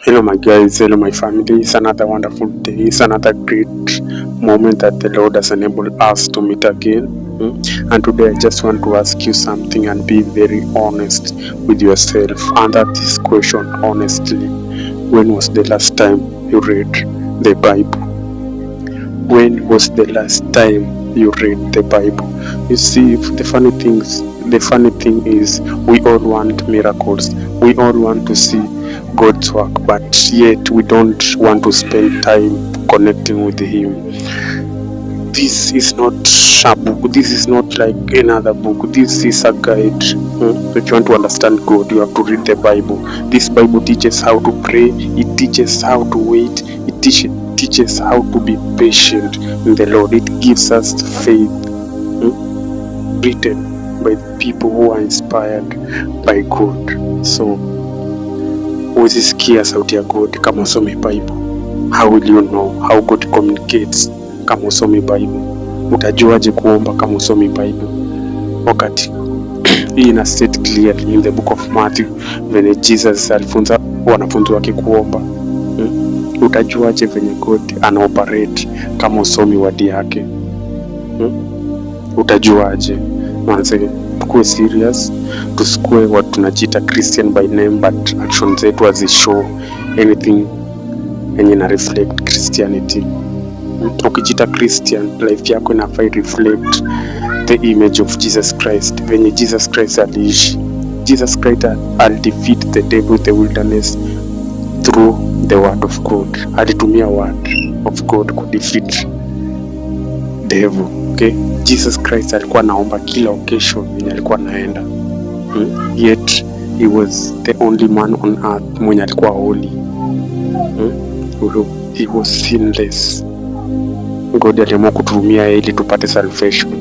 Hello my guys, hello my family. It's another wonderful day. It's another great moment that the Lord has enabled us to meet again. And today I just want to ask you something and be very honest with yourself. Answer this question honestly. When was the last time you read the Bible? When was the last time you read the Bible? You see, the funny thing is we all want miracles. We all want to see God's work, but yet we don't want to spend time connecting with Him. This is not a book. This is not like another book. This is a guide. If you want to understand God, you have to read the Bible. This Bible teaches how to pray. It teaches how to wait. It teaches how to be patient in the Lord. It gives us faith, written by people who are inspired by God. So huwezi sikia sauti ya God kama usomi Bible. How will you know how God communicates kama usomi Bible? Utajuaje kuomba kama usomi Bible? Wakati hii ina state clearly in the book of Matthew when Jesus alifunza wanafunzi wake kuomba. Utajuaje venye God ana operate kama usomi wadi yake? Utajuaje? Manze, tukue serious, tusikue watu tunajiita Christian by name but actions zetu hazishow anything yenye na reflect Christianity. Ukijiita Christian, life yako inafaa reflect the image of Jesus Christ, venye Jesus Christ aliishi. Jesus Christ defeat the devil in the wilderness through the word of God. Alitumia word of God ku defeat devil. Okay? Jesus Christ alikuwa naomba kila occasion yenye alikuwa naenda. Yet he was the only man on earth mwenye alikuwa holy. He was sinless. God aliamua kutumia ili tupate salvation.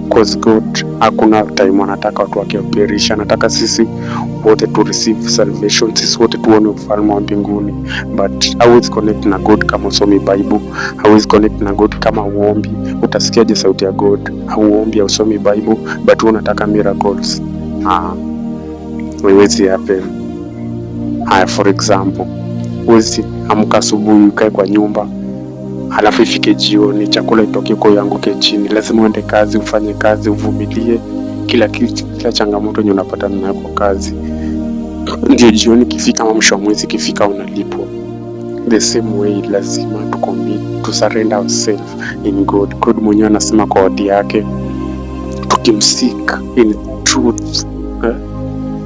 Because God hakuna time anataka watu wake perish. Anataka sisi wote to receive salvation, sisi wote tuone ufalme wa mbinguni. But hauwezi connect na God kama usomi Bible. Hauwezi connect na God kama uombi. Utasikiaje sauti ya God? Hauombi au usomi Bible but unataka miracles. Haiwezi happen. For example, huwezi amka asubuhi ukae kwa nyumba halafu ifike jioni chakula itoke kwa yanguke chini. Lazima uende kazi, ufanye kazi, uvumilie kila changamoto yenye unapata nayo kwa kazi. Ndio jioni kifika ama mwisho wa mwezi kifika unalipwa. The same way lazima to surrender ourselves in God. God mwenyewe anasema kwa wadi yake tukimseek in truth,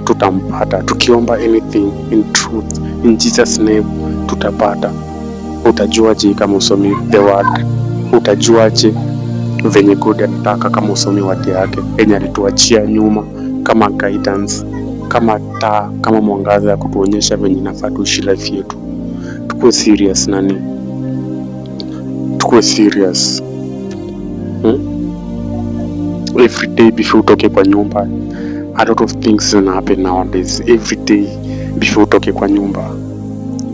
tutampata. Tukiomba anything in truth, in Jesus name, tutapata. Utajuaje kama usomi the word? Utajuaje venye God anataka kama usomi wadi yake yenye alituachia nyuma kama guidance, kama taa, kama mwangaza ya kutuonyesha venye nafaa tuishi life yetu. Tukue serious nani? Tukue serious. Every day before utoke kwa nyumba, a lot of things happen nowadays. Every day before utoke kwa nyumba,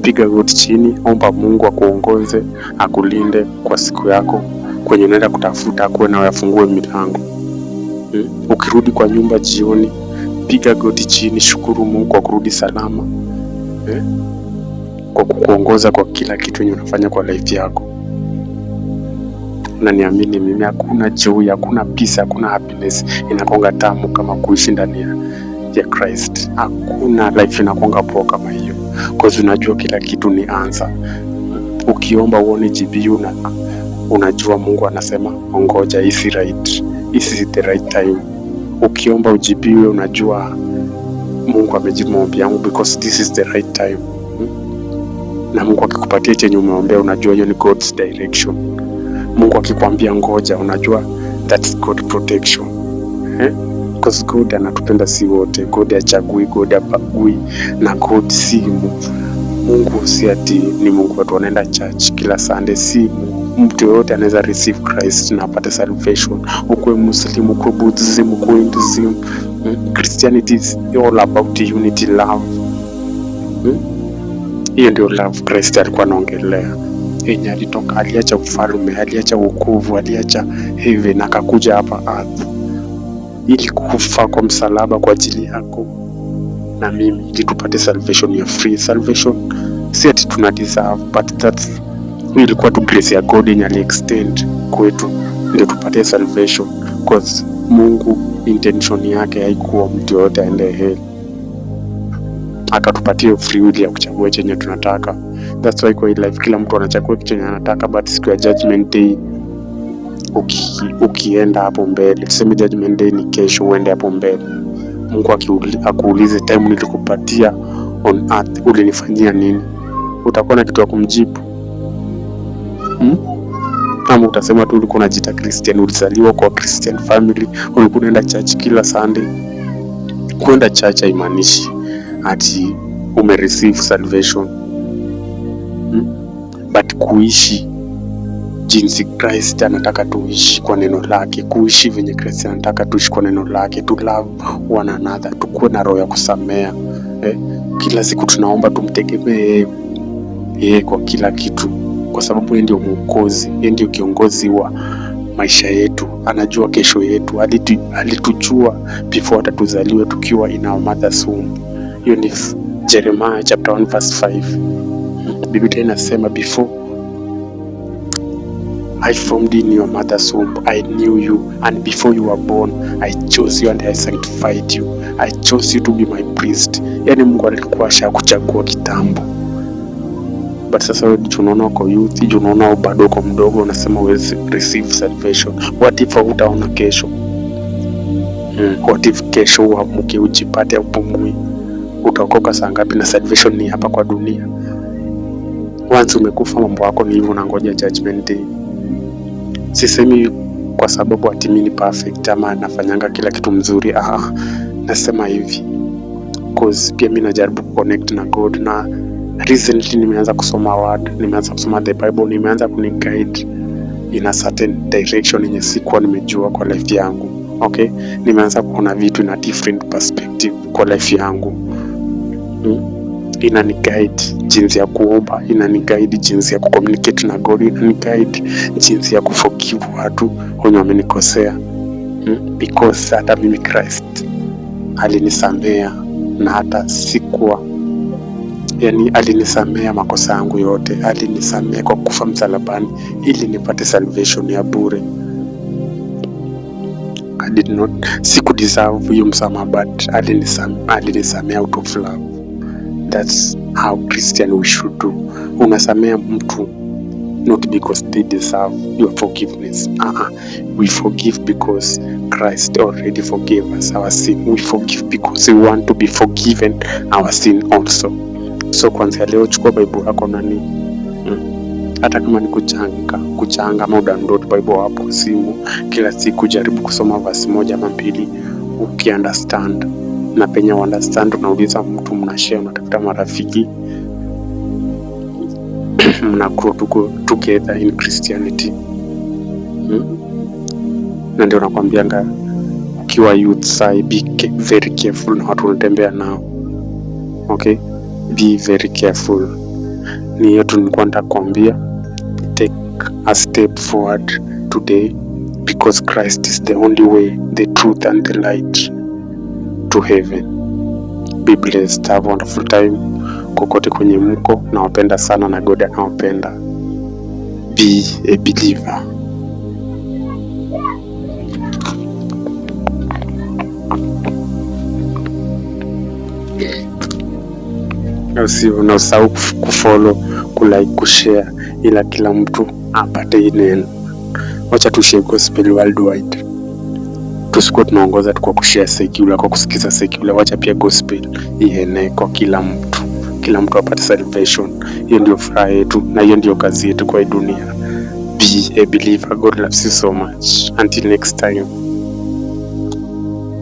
piga goti chini, omba Mungu akuongoze, akulinde kwa siku yako kwenye unaenda kutafuta, akuwe na yafungue milango. Ukirudi kwa nyumba jioni, piga goti chini, shukuru Mungu kwa kurudi salama, kwa kukuongoza kwa kila kitu yenye unafanya kwa life yako. Na niamini mimi, hakuna joy, hakuna peace, hakuna happiness inakonga tamu kama kuishi ndani ya Christ. Hakuna life inakonga poa kama hiyo, because unajua kila kitu ni answer. Ukiomba uone jibu, unajua Mungu anasema ongoja, hii right, this is the right time. Ukiomba ujibiwe, unajua Mungu amejibu maombi yangu because this is the right time. Na Mungu akikupatia chenye umeombea, unajua hiyo ni God's direction. Mungu akikwambia ngoja, unajua that's God protection. Because God anatupenda si wote. God hachagui, God hapagui, na God si Mungu si ati ni Mungu watu wanaenda church kila Sunday. Si mtu yote anaweza receive Christ na apate salvation. Ukwe Muslim, ukwe Buddhism, ukwe Hinduism, Christianity is all about unity, love. Hiyo ndio love Christ alikuwa anaongelea. Yenye alitoka, aliacha ufalme, aliacha wokovu, aliacha heaven, akakuja hapa earth ili kufa kwa msalaba kwa ajili yako. na mimi, ili tupate salvation ya free. Salvation si ati tuna deserve, but that's ilikuwa tu grace ya God yenye ali extend kwetu ndio tupate salvation, cause Mungu intention yake haikuwa mtu yote aende hell, akatupatia free will ya kuchagua chenye tunataka. That's why kwa life kila mtu anachagua chenye anataka, but siku ya judgment day ukienda hapo mbele, tuseme judgment day ni kesho, uende hapo mbele, Mungu akuulize time nilikupatia on earth ulinifanyia nini? Utakuwa na kitu ya kumjibu? Ama utasema tu ulikuwa unajiita Christian, ulizaliwa kwa Christian family, ulikuwa unaenda church kila Sunday? Kwenda church haimaanishi ati umereceive salvation, but kuishi jinsi Christ anataka tuishi kwa neno lake, kuishi venye Christ anataka tuishi kwa neno lake, to love one another, tukuwe na roho ya kusamea. Kila siku tunaomba tumtegemee yeye kwa kila kitu, kwa sababu yeye ndio Mwokozi, yeye ndio kiongozi wa maisha yetu, anajua kesho yetu, alitujua before hata tuzaliwe tukiwa in our mother's womb. Hiyo ni Jeremiah chapter 1 verse 5. Biblia inasema before I formed in your mother's womb, I knew you, and before you were born, I chose you and I sanctified you. I chose you to be my priest. Yani Mungu alikuwa ashakuchagua kitambo. But sasa wewe tunaona uko youth, tunaona bado uko mdogo, unasema huwezi receive salvation. What if utaona kesho? What if kesho uamke ujipate upumui? Utaokoka saa ngapi? Na salvation ni hapa kwa dunia. Once umekufa mambo yako ni hivyo, unangoja judgment day. Sisemi kwa sababu ati mimi ni perfect ama nafanyanga kila kitu mzuri. Nasema hivi cause pia mimi najaribu connect na God, na recently nimeanza kusoma word, nimeanza kusoma the Bible, nimeanza kuniguide in a certain direction yenye sikuwa nimejua kwa life yangu. Okay, nimeanza kuona vitu na different perspective kwa life yangu. Inaniguide jinsi ya kuomba, inaniguide jinsi ya kucommunicate na God, inaniguide jinsi ya kuforgive watu wenye wamenikosea, because hata mimi Christ alinisamea, na hata sikuwa, yani alinisamea makosa yangu yote, alinisamea kwa kufa msalabani ili nipate salvation ya bure. I did not siku deserve hiyo msamaha, but alinisamea out of love. That's how Christian we should do. Unasamea mtu not because they deserve your forgiveness. We forgive because Christ already forgave us our sin. We forgive because we want to be forgiven our sin also. So kwanza leo chukua Bible yako nani, hata kama ni kuchanga ama download Bible hapo simu, kila siku jaribu kusoma verse moja ama mbili, ukiunderstand na penye understand unauliza mtu, mnashare, unatafuta marafiki, mna grow together in Christianity. Na ndio nakwambianga ukiwa youth sai, be very careful na watu unatembea nao. Okay, be very careful. Ni hiyo tu nilikuwa nataka kuambia. Take a step forward today, because Christ is the only way, the truth and the light to heaven. Be blessed, have a wonderful time kokote kwenye mko. Nawapenda sana na God anawapenda. Be a believer. Na usahau kufollow, kulike, kushare, ila kila mtu apate hii neno. Wacha tushare gospel worldwide. Tusikuwa tunaongoza tu kwa kushare secular, kwa kusikiza secular. Wacha pia gospel ienee kwa kila mtu apate salvation. Hiyo ndio furaha yetu na hiyo ndio kazi yetu kwa dunia. Be a believer. God loves you so much. Until next time.